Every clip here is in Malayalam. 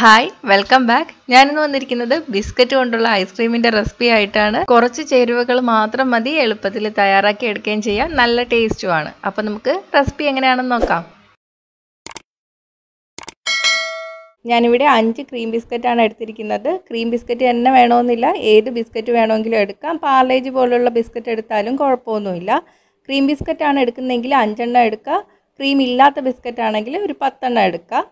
Hi welcome back. ഞാനിന്ന് വന്നിരിക്കുന്നത് ബിസ്ക്കറ്റ് കൊണ്ടുള്ള ഐസ്ക്രീമിൻ്റെ റെസിപ്പി ആയിട്ടാണ്. കുറച്ച് ചേരുവകൾ മാത്രം മതി, എളുപ്പത്തിൽ തയ്യാറാക്കി എടുക്കുകയും ചെയ്യാം, നല്ല ടേസ്റ്റുമാണ്. അപ്പോൾ നമുക്ക് റെസിപ്പി എങ്ങനെയാണെന്ന് നോക്കാം. ഞാനിവിടെ 5 ക്രീം ബിസ്ക്കറ്റാണ് എടുത്തിരിക്കുന്നത്. ക്രീം ബിസ്ക്കറ്റ് തന്നെ വേണമെന്നില്ല, ഏത് ബിസ്ക്കറ്റ് വേണമെങ്കിലും എടുക്കാം. പാർലേജ് പോലുള്ള ബിസ്ക്കറ്റ് എടുത്താലും കുഴപ്പമൊന്നുമില്ല. ക്രീം ബിസ്ക്കറ്റാണ് എടുക്കുന്നതെങ്കിൽ 5 എണ്ണം എടുക്കുക. ക്രീം ഇല്ലാത്ത ബിസ്ക്കറ്റ് ആണെങ്കിൽ ഒരു 10 എണ്ണം എടുക്കുക.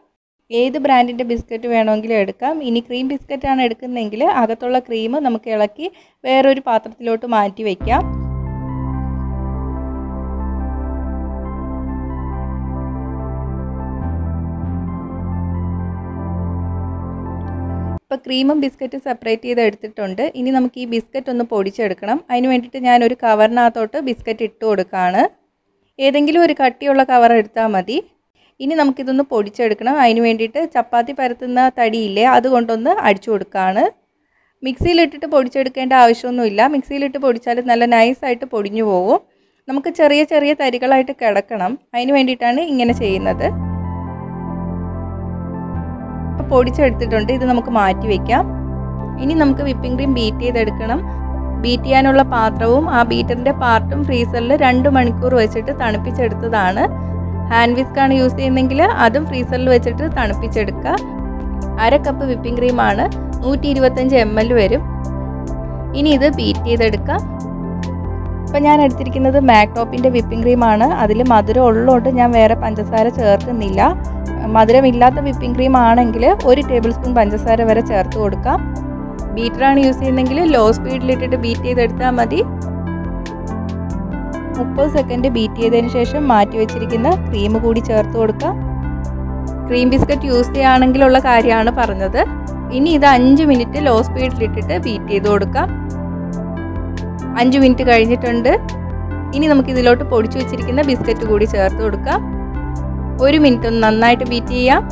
ഏത് ബ്രാൻഡിൻ്റെ ബിസ്ക്കറ്റ് വേണമെങ്കിലും എടുക്കാം. ഇനി ക്രീം ബിസ്ക്കറ്റാണ് എടുക്കുന്നതെങ്കിൽ അകത്തുള്ള ക്രീം നമുക്ക് ഇളക്കി വേറൊരു പാത്രത്തിലോട്ട് മാറ്റി വയ്ക്കാം. ഇപ്പോൾ ക്രീമും ബിസ്ക്കറ്റും സെപ്പറേറ്റ് ചെയ്ത് എടുത്തിട്ടുണ്ട്. ഇനി നമുക്ക് ഈ ബിസ്ക്കറ്റ് ഒന്ന് പൊടിച്ചെടുക്കണം. അതിന് വേണ്ടിയിട്ട് ഞാനൊരു കവറിനകത്തോട്ട് ബിസ്ക്കറ്റ് ഇട്ട് കൊടുക്കുകയാണ്. ഏതെങ്കിലും ഒരു കട്ടിയുള്ള കവർ എടുത്താൽ മതി. ഇനി നമുക്കിതൊന്ന് പൊടിച്ചെടുക്കണം. അതിന് വേണ്ടിയിട്ട് ചപ്പാത്തി പരത്തുന്ന തടിയില്ലേ, അതുകൊണ്ടൊന്ന് അടിച്ചു കൊടുക്കുകയാണ്. മിക്സിയിലിട്ടിട്ട് പൊടിച്ചെടുക്കേണ്ട ആവശ്യമൊന്നുമില്ല. മിക്സിയിലിട്ട് പൊടിച്ചാൽ നല്ല നൈസായിട്ട് പൊടിഞ്ഞു പോകും. നമുക്ക് ചെറിയ ചെറിയ തരികളായിട്ട് കിടക്കണം. അതിന് വേണ്ടിയിട്ടാണ് ഇങ്ങനെ ചെയ്യുന്നത്. ഇപ്പോൾ പൊടിച്ചെടുത്തിട്ടുണ്ട്. ഇത് നമുക്ക് മാറ്റി വയ്ക്കാം. ഇനി നമുക്ക് വിപ്പിംഗ് ക്രീം ബീറ്റ് ചെയ്തെടുക്കണം. ബീറ്റ് ചെയ്യാനുള്ള പാത്രവും ആ ബീറ്ററിൻ്റെ പാർട്ടും ഫ്രീസറിൽ 2 മണിക്കൂർ വെച്ചിട്ട് തണുപ്പിച്ചെടുത്തതാണ്. ഹാൻഡ് വിസ്കാണ് യൂസ് ചെയ്യുന്നതെങ്കിൽ അതും ഫ്രീസറിൽ വെച്ചിട്ട് തണുപ്പിച്ചെടുക്കുക. 1/2 കപ്പ് വിപ്പിംഗ് ക്രീമാണ്, 125 ml വരും. ഇനി ഇത് ബീറ്റ് ചെയ്തെടുക്കാം. ഇപ്പം ഞാൻ എടുത്തിരിക്കുന്നത് മാക്ടോപ്പിൻ്റെ വിപ്പിംഗ് ക്രീമാണ്. അതിൽ മധുരം ഉള്ളതുകൊണ്ട് ഞാൻ വേറെ പഞ്ചസാര ചേർക്കുന്നില്ല. മധുരമില്ലാത്ത വിപ്പിംഗ് ക്രീം ആണെങ്കിൽ 1 ടേബിൾ സ്പൂൺ പഞ്ചസാര വരെ ചേർത്ത് കൊടുക്കാം. ബീറ്ററാണ് യൂസ് ചെയ്യുന്നതെങ്കിൽ ലോ സ്പീഡിലിട്ടിട്ട് ബീറ്റ് ചെയ്തെടുത്താൽ മതി. 30 സെക്കൻഡ് ബീറ്റ് ചെയ്തതിന് ശേഷം മാറ്റി വെച്ചിരിക്കുന്ന ക്രീം കൂടി ചേർത്ത് കൊടുക്കാം. ക്രീം ബിസ്ക്കറ്റ് യൂസ് ചെയ്യുകയാണെങ്കിലുള്ള കാര്യമാണ് പറഞ്ഞത്. ഇനി ഇത് 5 മിനിറ്റ് ലോ സ്പീഡിലിട്ടിട്ട് ബീറ്റ് ചെയ്ത് കൊടുക്കാം. 5 മിനിറ്റ് കഴിഞ്ഞിട്ടുണ്ട്. ഇനി നമുക്ക് ഇതിലോട്ട് പൊടിച്ചു വെച്ചിരിക്കുന്ന ബിസ്ക്കറ്റ് കൂടി ചേർത്ത് കൊടുക്കാം. 1 മിനിറ്റ് ഒന്ന് നന്നായിട്ട് ബീറ്റ് ചെയ്യാം.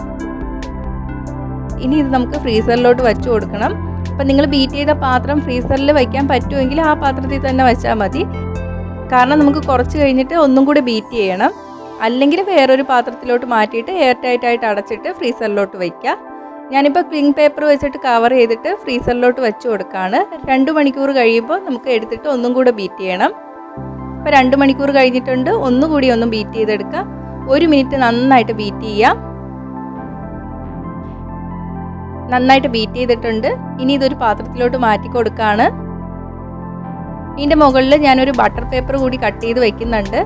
ഇനി ഇത് നമുക്ക് ഫ്രീസറിലോട്ട് വെച്ച് കൊടുക്കണം. അപ്പം നിങ്ങൾ ബീറ്റ് ചെയ്ത പാത്രം ഫ്രീസറിൽ വയ്ക്കാൻ പറ്റുമെങ്കിൽ ആ പാത്രത്തിൽ തന്നെ വെച്ചാൽ മതി. കാരണം നമുക്ക് കുറച്ച് കഴിഞ്ഞിട്ട് ഒന്നും കൂടി ബീറ്റ് ചെയ്യണം. അല്ലെങ്കിൽ വേറൊരു പാത്രത്തിലോട്ട് മാറ്റിയിട്ട് എയർ ടൈറ്റായിട്ട് അടച്ചിട്ട് ഫ്രീസറിലോട്ട് വയ്ക്കുക. ഞാനിപ്പോൾ ക്ലിംഗ് പേപ്പർ വെച്ചിട്ട് കവർ ചെയ്തിട്ട് ഫ്രീസറിലോട്ട് വെച്ച് കൊടുക്കുകയാണ്. 2 മണിക്കൂർ കഴിയുമ്പോൾ നമുക്ക് എടുത്തിട്ട് ഒന്നും കൂടെ ബീറ്റ് ചെയ്യണം. ഇപ്പോൾ 2 മണിക്കൂർ കഴിഞ്ഞിട്ടുണ്ട്. ഒന്നുകൂടി ഒന്ന് ബീറ്റ് ചെയ്തെടുക്കാം. 1 മിനിറ്റ് നന്നായിട്ട് ബീറ്റ് ചെയ്യാം. നന്നായിട്ട് ബീറ്റ് ചെയ്തിട്ടുണ്ട്. ഇനി ഇതൊരു പാത്രത്തിലോട്ട് മാറ്റി കൊടുക്കുകയാണ്. ഇതിൻ്റെ മുകളിൽ ഞാനൊരു ബട്ടർ പേപ്പർ കൂടി കട്ട് ചെയ്ത് വെക്കുന്നുണ്ട്.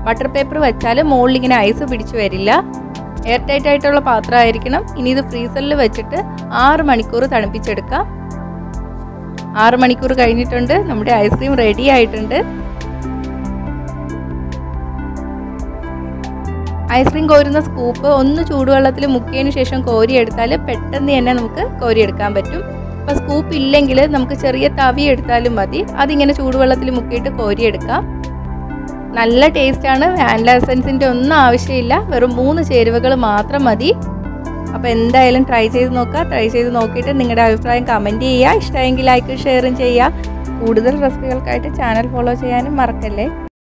ബട്ടർ പേപ്പർ വെച്ചാൽ മുകളിൽ ഇങ്ങനെ ഐസ് പിടിച്ചു വരില്ല. എയർ ടൈറ്റ് ആയിട്ടുള്ള പാത്രമായിരിക്കണം. ഇനി ഇത് ഫ്രീസറിൽ വെച്ചിട്ട് 6 മണിക്കൂർ തണുപ്പിച്ചെടുക്കാം. 6 മണിക്കൂർ കഴിഞ്ഞിട്ടുണ്ട്. നമ്മുടെ ഐസ്ക്രീം റെഡി ആയിട്ടുണ്ട്. ഐസ്ക്രീം കോരുന്ന സ്കൂപ്പ് ഒന്ന് ചൂടുവെള്ളത്തിൽ മുക്കിയതിന് ശേഷം കോരിയെടുത്താൽ പെട്ടെന്ന് തന്നെ നമുക്ക് കോരിയെടുക്കാൻ പറ്റും. അപ്പോൾ സ്കൂപ്പ് ഇല്ലെങ്കിൽ നമുക്ക് ചെറിയ തവി എടുത്താലും മതി. അതിങ്ങനെ ചൂടുവെള്ളത്തിൽ മുക്കിയിട്ട് കോരിയെടുക്കാം. നല്ല ടേസ്റ്റാണ്. വാനില എസൻസിൻ്റെ ഒന്നും ആവശ്യമില്ല. വെറും 3 ചേരുവകൾ മാത്രം മതി. അപ്പോൾ എന്തായാലും ട്രൈ ചെയ്ത് നോക്കുക. ട്രൈ ചെയ്ത് നോക്കിയിട്ട് നിങ്ങളുടെ അഭിപ്രായം കമൻറ്റ് ചെയ്യുക. ഇഷ്ടമെങ്കിൽ ലൈക്ക് ഷെയറും ചെയ്യുക. കൂടുതൽ റെസിപ്പികൾക്കായിട്ട് ചാനൽ ഫോളോ ചെയ്യാനും മറക്കല്ലേ.